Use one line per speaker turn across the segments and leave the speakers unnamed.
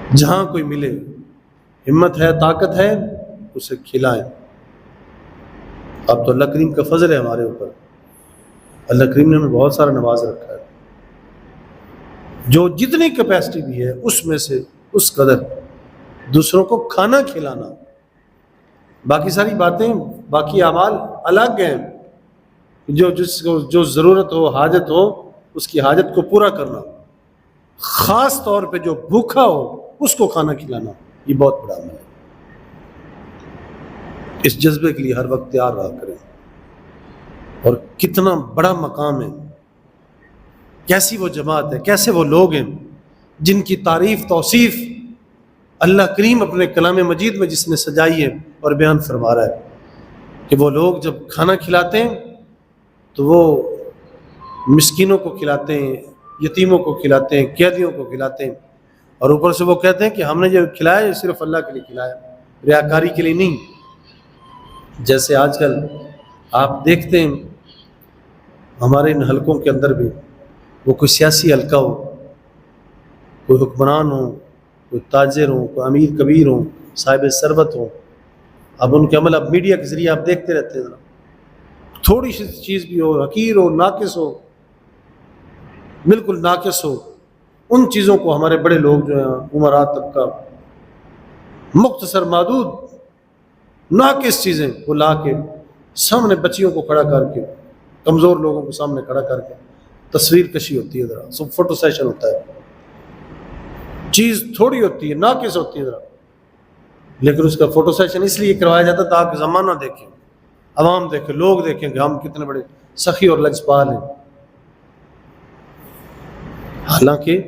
جہاں کوئی ملے، ہمت ہے، طاقت ہے، اسے کھلائیں۔ اب تو اللہ کریم کا فضل ہے ہمارے اوپر، اللہ کریم نے ہمیں بہت سارا نواز رکھا ہے، جو جتنی کیپیسٹی بھی ہے اس میں سے اس قدر دوسروں کو کھانا کھلانا۔ باقی ساری باتیں، باقی اعمال الگ ہیں، جس کو جو ضرورت ہو، حاجت ہو، اس کی حاجت کو پورا کرنا، خاص طور پہ جو بھوکا ہو اس کو کھانا کھلانا، یہ بہت بڑا عمل ہے۔ اس جذبے کے لیے ہر وقت تیار رہا کریں۔ اور کتنا بڑا مقام ہے، کیسی وہ جماعت ہے، کیسے وہ لوگ ہیں جن کی تعریف، توصیف اللہ کریم اپنے کلام مجید میں جس نے سجائی ہے اور بیان فرما رہا ہے کہ وہ لوگ جب کھانا کھلاتے ہیں تو وہ مسکینوں کو کھلاتے ہیں، یتیموں کو کھلاتے ہیں، قیدیوں کو کھلاتے ہیں، اور اوپر سے وہ کہتے ہیں کہ ہم نے جو کھلایا یہ صرف اللہ کے لیے کھلایا، ریاکاری کے لیے نہیں۔ جیسے آج کل آپ دیکھتے ہیں ہمارے ان حلقوں کے اندر بھی، وہ کوئی سیاسی حلقہ ہو، کوئی حکمران ہو، کوئی تاجر ہو، کوئی امیر کبیر ہو، صاحب ثروت ہو، اب ان کے عمل اب میڈیا کے ذریعے آپ دیکھتے رہتے ہیں، تھوڑی سی چیز بھی ہو، حقیر ہو، ناقص ہو، بالکل ناقص ہو، ان چیزوں کو ہمارے بڑے لوگ جو ہیں عمرا طبقہ، مختصر محدود ناقص چیزیں وہ لا کے سامنے بچیوں کو کھڑا کر کے، کمزور لوگوں کو سامنے کھڑا کر کے تصویر کشی ہوتی ہے، ذرا سب فوٹو سیشن ہوتا ہے، چیز تھوڑی ہوتی ہے، ناقص ہوتی ہے ذرا، لیکن اس کا فوٹو سیشن اس لیے کروایا جاتا ہے تاکہ زمانہ دیکھیں، عوام دیکھیں، لوگ دیکھیں کہ ہم کتنے بڑے سخی اور لجپال ہیں۔ حالانکہ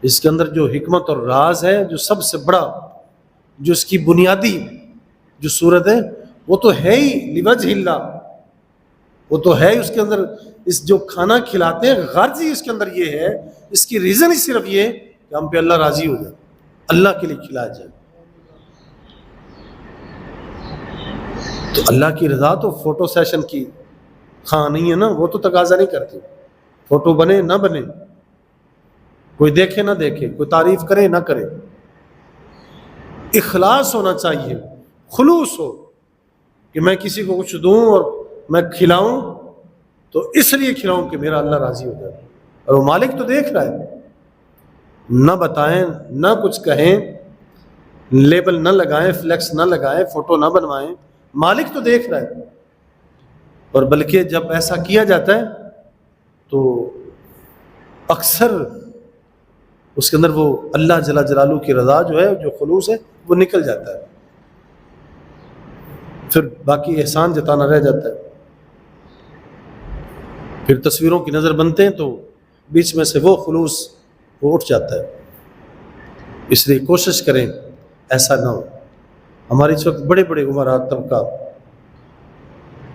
اس کے اندر جو حکمت اور راز ہے، جو سب سے بڑا، جو اس کی بنیادی جو صورت ہے، وہ تو ہے ہی لوجہ اللہ، وہ تو ہے اس کے اندر، اس جو کھانا کھلاتے ہیں غرض ہی اس کے اندر یہ ہے، اس کی ریزن ہی صرف یہ کہ ہم پہ اللہ راضی ہو جائے، اللہ کے لیے کھلایا جائے۔ تو اللہ کی رضا تو فوٹو سیشن کی خواہ نہیں ہے نا، وہ تو تقاضا نہیں کرتی، فوٹو بنے نہ بنے، کوئی دیکھے نہ دیکھے، کوئی تعریف کرے نہ کرے، اخلاص ہونا چاہیے، خلوص ہو کہ میں کسی کو کچھ دوں اور میں کھلاؤں تو اس لیے کھلاؤں کہ میرا اللہ راضی ہو جائے، اور وہ مالک تو دیکھ رہا ہے، نہ بتائیں، نہ کچھ کہیں، لیبل نہ لگائیں، فلیکس نہ لگائیں، فوٹو نہ بنوائیں، مالک تو دیکھ رہا ہے۔ اور بلکہ جب ایسا کیا جاتا ہے تو اکثر اس کے اندر وہ اللہ جل جلالہ کی رضا جو ہے، جو خلوص ہے، وہ نکل جاتا ہے، پھر باقی احسان جتانا رہ جاتا ہے، پھر تصویروں کی نظر بنتے ہیں تو بیچ میں سے وہ خلوص وہ اٹھ جاتا ہے۔ اس لیے کوشش کریں ایسا نہ ہو۔ ہمارے اس وقت بڑے بڑے عمرا طبقہ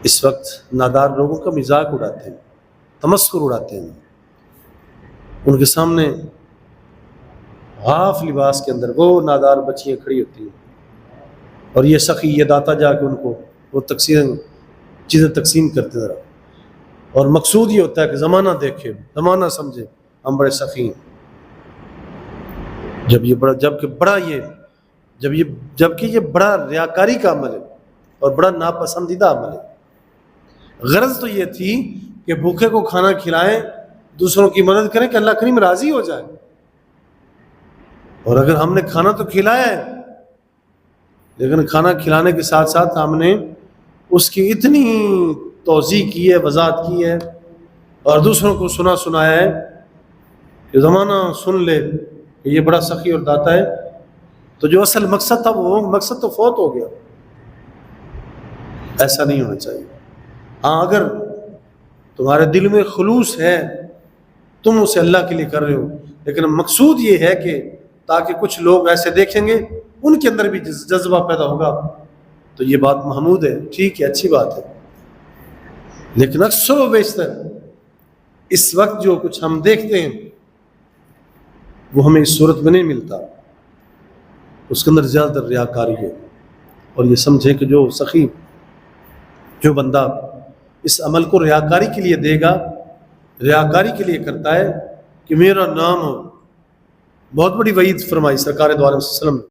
اس وقت نادار لوگوں کا مذاق اڑاتے ہیں، تمسخر اڑاتے ہیں، ان کے سامنے ہاف لباس کے اندر وہ نادار بچیاں کھڑی ہوتی ہیں، اور یہ سخی، یہ داتا جا کے ان کو وہ چیزیں تقسیم کرتے ذرا، اور مقصود یہ ہوتا ہے کہ زمانہ دیکھے، زمانہ سمجھے ہم بڑے سخی ہیں، جبکہ یہ بڑا ریاکاری کا عمل ہے اور بڑا ناپسندیدہ عمل ہے۔ غرض تو یہ تھی کہ بھوکے کو کھانا کھلائیں، دوسروں کی مدد کریں کہ اللہ کریم راضی ہو جائے، اور اگر ہم نے کھانا تو کھلایا ہے، لیکن کھانا کھلانے کے ساتھ ساتھ ہم نے اس کی اتنی توضیح کی ہے، وضاحت کی ہے، اور دوسروں کو سنایا ہے کہ زمانہ سن لے کہ یہ بڑا سخی اور داتا ہے، تو جو اصل مقصد تھا وہ مقصد تو فوت ہو گیا۔ ایسا نہیں ہونا چاہیے۔ ہاں، اگر تمہارے دل میں خلوص ہے، تم اسے اللہ کے لیے کر رہے ہو، لیکن مقصود یہ ہے کہ تاکہ کچھ لوگ ایسے دیکھیں گے، ان کے اندر بھی جذبہ پیدا ہوگا، تو یہ بات محمود ہے، ٹھیک ہے، اچھی بات ہے۔ لیکن اکثر و بیشتر اس وقت جو کچھ ہم دیکھتے ہیں وہ ہمیں اس صورت میں نہیں ملتا، اس کے اندر زیادہ تر ریاکاری ہے۔ اور یہ سمجھیں کہ جو سخی، جو بندہ اس عمل کو ریاکاری کے لیے دے گا، ریاکاری کے لیے کرتا ہے کہ میرا نام ہو، بہت بڑی وعید فرمائی سرکار دو عالم صلی اللہ علیہ وسلم نے۔